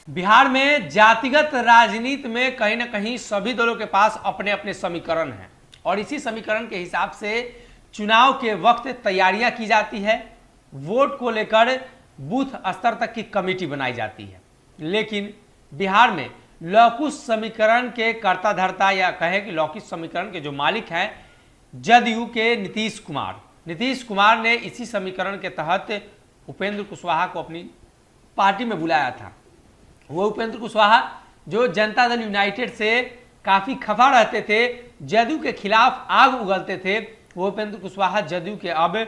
बिहार में जातिगत राजनीति में कहीं ना कहीं सभी दलों के पास अपने अपने समीकरण हैं और इसी समीकरण के हिसाब से चुनाव के वक्त तैयारियां की जाती है। वोट को लेकर बूथ स्तर तक की कमेटी बनाई जाती है। लेकिन बिहार में लौकुश समीकरण के कर्ता धर्ता या कहे कि लौकिक समीकरण के जो मालिक हैं जदयू के नीतीश कुमार ने इसी समीकरण के तहत उपेंद्र कुशवाहा को अपनी पार्टी में बुलाया था। वो उपेंद्र कुशवाहा जो जनता दल यूनाइटेड से काफ़ी खफा रहते थे, जदयू के खिलाफ आग उगलते थे, वो उपेंद्र कुशवाहा जदयू के अब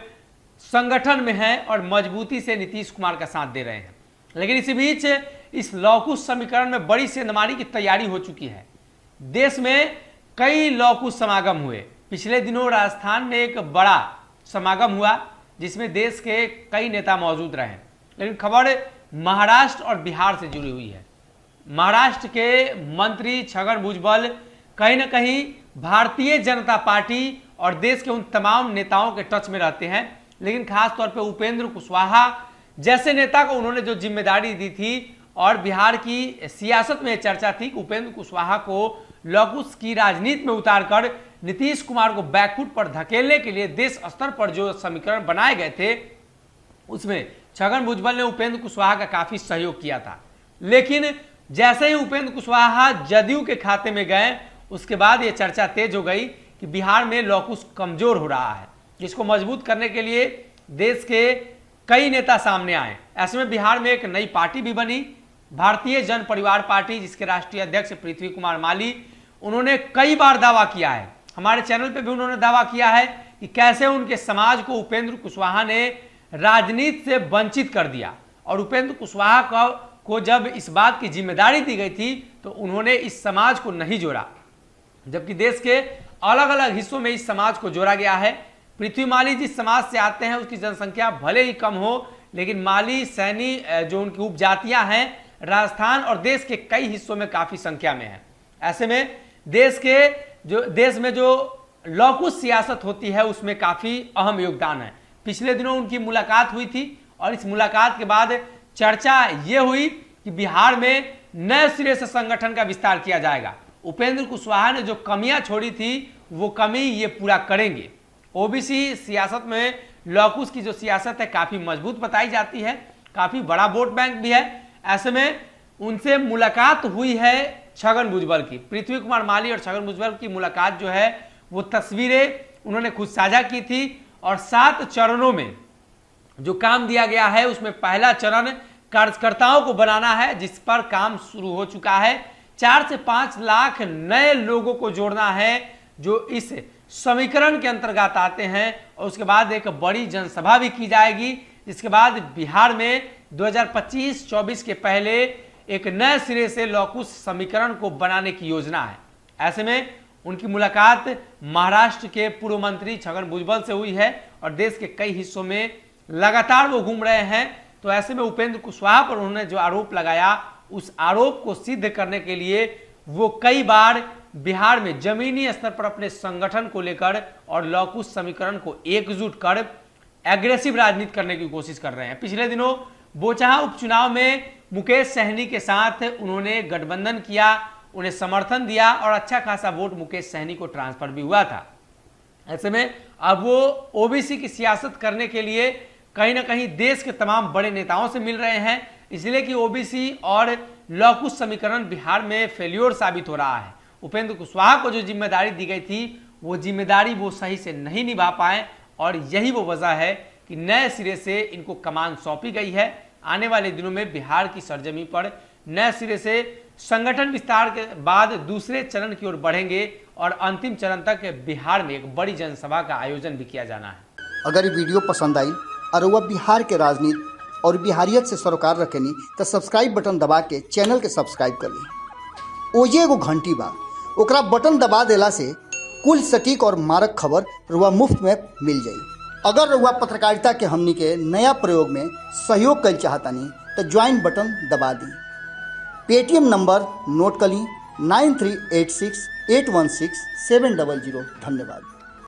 संगठन में हैं और मजबूती से नीतीश कुमार का साथ दे रहे हैं। लेकिन इसी बीच इस लौकुश समीकरण में बड़ी सेंधमारी की तैयारी हो चुकी है। देश में कई लौकुश समागम हुए। पिछले दिनों राजस्थान में एक बड़ा समागम हुआ जिसमें देश के कई नेता मौजूद रहे। लेकिन खबर महाराष्ट्र और बिहार से जुड़ी हुई है। महाराष्ट्र के मंत्री छगन भुजबल कहीं ना कहीं भारतीय जनता पार्टी और देश के उन तमाम नेताओं के टच में रहते हैं। लेकिन खास तौर पे उपेंद्र कुशवाहा जैसे नेता को उन्होंने जो जिम्मेदारी दी थी और बिहार की सियासत में चर्चा थी कि उपेंद्र कुशवाहा को लौकुश की राजनीति में उतारकर नीतीश कुमार को बैकफुट पर धकेलने के लिए देश स्तर पर जो समीकरण बनाए गए थे उसमें छगन भुजबल ने उपेंद्र कुशवाहा का काफी सहयोग किया था। लेकिन जैसे ही उपेंद्र कुशवाहा जदयू के खाते में गए उसके बाद यह चर्चा तेज हो गई कि बिहार में लौकुश कमजोर हो रहा है, जिसको मजबूत करने के लिए देश के कई नेता सामने आए। ऐसे में बिहार में एक नई पार्टी भी बनी, भारतीय जन परिवार पार्टी, जिसके राष्ट्रीय अध्यक्ष पृथ्वी कुमार माली। उन्होंने कई बार दावा किया है, हमारे चैनल पे भी उन्होंने दावा किया है कि कैसे उनके समाज को उपेंद्र कुशवाहा ने राजनीति से वंचित कर दिया और उपेंद्र कुशवाहा को जब इस बात की जिम्मेदारी दी गई थी तो उन्होंने इस समाज को नहीं जोड़ा, जबकि देश के अलग अलग हिस्सों में इस समाज को जोड़ा गया है। पृथ्वी माली जिस समाज से आते हैं उसकी जनसंख्या भले ही कम हो, लेकिन माली सैनी जो उनकी उपजातियां हैं राजस्थान और देश के कई हिस्सों में काफी संख्या में है। ऐसे में देश में जो लौकुश सियासत होती है उसमें काफी अहम योगदान है। पिछले दिनों उनकी मुलाकात हुई थी और इस मुलाकात के बाद चर्चा ये हुई कि बिहार में नए सिरे से संगठन का विस्तार किया जाएगा। उपेंद्र कुशवाहा ने जो कमियां छोड़ी थी वो कमी ये पूरा करेंगे। ओबीसी सियासत में लौकुश की जो सियासत है काफी मजबूत बताई जाती है, काफी बड़ा वोट बैंक भी है। ऐसे में उनसे मुलाकात हुई है छगन भुजबल की। पृथ्वी कुमार माली और छगन भुजबल की मुलाकात जो है वो तस्वीरें उन्होंने खुद साझा की थी और 7 चरणों में जो काम दिया गया है उसमें पहला चरण कार्यकर्ताओं को बनाना है, जिस पर काम शुरू हो चुका है। 4 से 5 लाख नए लोगों को जोड़ना है जो इस समीकरण के अंतर्गत आते हैं और उसके बाद एक बड़ी जनसभा भी की जाएगी, जिसके बाद बिहार में 2025-24 के पहले एक नए सिरे से लौकुश समीकरण को बनाने की योजना है। ऐसे में उनकी मुलाकात महाराष्ट्र के पूर्व मंत्री छगन भुजबल से हुई है और देश के कई हिस्सों में लगातार वो घूम रहे हैं। तो ऐसे में उपेंद्र कुशवाहा पर उन्होंने जो आरोप लगाया उस आरोप को सिद्ध करने के लिए वो कई बार बिहार में जमीनी स्तर पर अपने संगठन को लेकर और लौकुश समीकरण को एकजुट कर एग्रेसिव राजनीति करने की कोशिश कर रहे हैं। पिछले दिनों बोचहा उपचुनाव में मुकेश सहनी के साथ उन्होंने गठबंधन किया, उन्हें समर्थन दिया और अच्छा खासा वोट मुकेश सहनी को ट्रांसफर भी हुआ था। ऐसे में अब वो ओबीसी की सियासत करने के लिए कहीं ना कहीं देश के तमाम बड़े नेताओं से मिल रहे हैं, इसलिए कि ओबीसी और लौकुश समीकरण बिहार में फेल्योर साबित हो रहा है। उपेंद्र कुशवाहा को जो जिम्मेदारी दी गई थी वो जिम्मेदारी वो सही से नहीं निभा पाए और यही वो वजह है कि नए सिरे से इनको कमान सौंपी गई है। आने वाले दिनों में बिहार की सरजमी पर नए सिरे से संगठन विस्तार के बाद दूसरे चरण की ओर बढ़ेंगे और अंतिम चरण तक बिहार में एक बड़ी जनसभा का आयोजन भी किया जाना है। अगर ये वीडियो पसंद आई और वह बिहार के राजनीति और बिहारियत से सरोकार रखेनी तो सब्सक्राइब बटन दबा के चैनल के सब्सक्राइब कर ली। ओजे एगो घंटी बा, ओकरा बटन दबा देला से कुल सटीक और मारक खबर रुआ मुफ्त में मिल जाई। अगर रुआ पत्रकारिता के हमनी के नया प्रयोग में सहयोग कर चाहतानी तो ज्वाइन बटन दबा दी। पेटीएम नंबर नोट कर ली 9386816700। धन्यवाद।